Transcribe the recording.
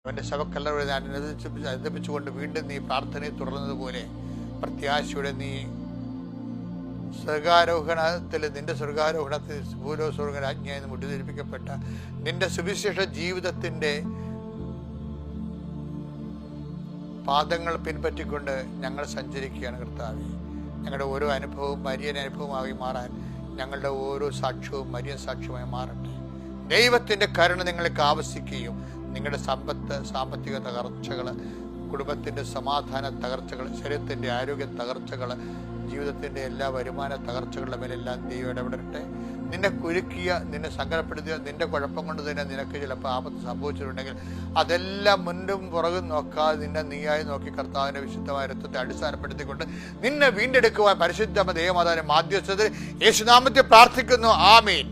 അവൻ്റെ ശവക്കല്ലറ അനുദപിച്ചുകൊണ്ട് വീണ്ടും നീ പ്രാർത്ഥനയെ തുടർന്നതുപോലെ പ്രത്യാശയുടെ നീ സ്വർഗാരോഹണത്തിൽ, നിന്റെ സ്വർഗാരോഹണത്തിൽ ഭൂലോകസ്വർഗരാജ്ഞിയായി നിന്ന് മുട്ടിധരിപ്പിക്കപ്പെട്ട നിന്റെ സുവിശേഷ ജീവിതത്തിൻ്റെ പാദങ്ങൾ പിൻപറ്റിക്കൊണ്ട് ഞങ്ങൾ സഞ്ചരിക്കുകയാണ് കർത്താവേ. ഞങ്ങളുടെ ഓരോ അനുഭവവും മരിയൻ അനുഭവമായി മാറാൻ ഞങ്ങളുടെ ഓരോ സാക്ഷ്യവും മരിയൻ സാക്ഷ്യമായി മാറട്ടെ. ദൈവത്തിൻ്റെ കരുണ നിങ്ങൾക്ക് ആവശ്യിക്കുകയും നിങ്ങളുടെ സാമ്പത്തിക തകർച്ചകൾ, കുടുംബത്തിൻ്റെ സമാധാന തകർച്ചകൾ, ശരീരത്തിൻ്റെ ആരോഗ്യ തകർച്ചകൾ, ജീവിതത്തിൻ്റെ എല്ലാ വരുമാന തകർച്ചകളുടെ മേലെല്ലാം ദൈവം ഇടപെടട്ടെ. നിന്നെ കുരുക്കിയ, നിന്നെ സങ്കടപ്പെടുത്തിയ, നിന്റെ കുഴപ്പം കൊണ്ട് തന്നെ നിനക്ക് ചിലപ്പോൾ ആപത്ത് സംഭവിച്ചിട്ടുണ്ടെങ്കിൽ അതെല്ലാം മുൻപും പുറകും നോക്കാതെ നിന്നെ നീയായി നോക്കി കർത്താവിൻ്റെ വിശുദ്ധമായ രക്തത്തെ അടിസ്ഥാനപ്പെടുത്തിക്കൊണ്ട് നിന്നെ വീണ്ടെടുക്കുവാൻ പരിശുദ്ധ ദൈവമാതാവിന്റെ മാധ്യസ്ഥതയിൽ യേശുനാമത്തിൽ പ്രാർത്ഥിക്കുന്നു. ആമീൻ.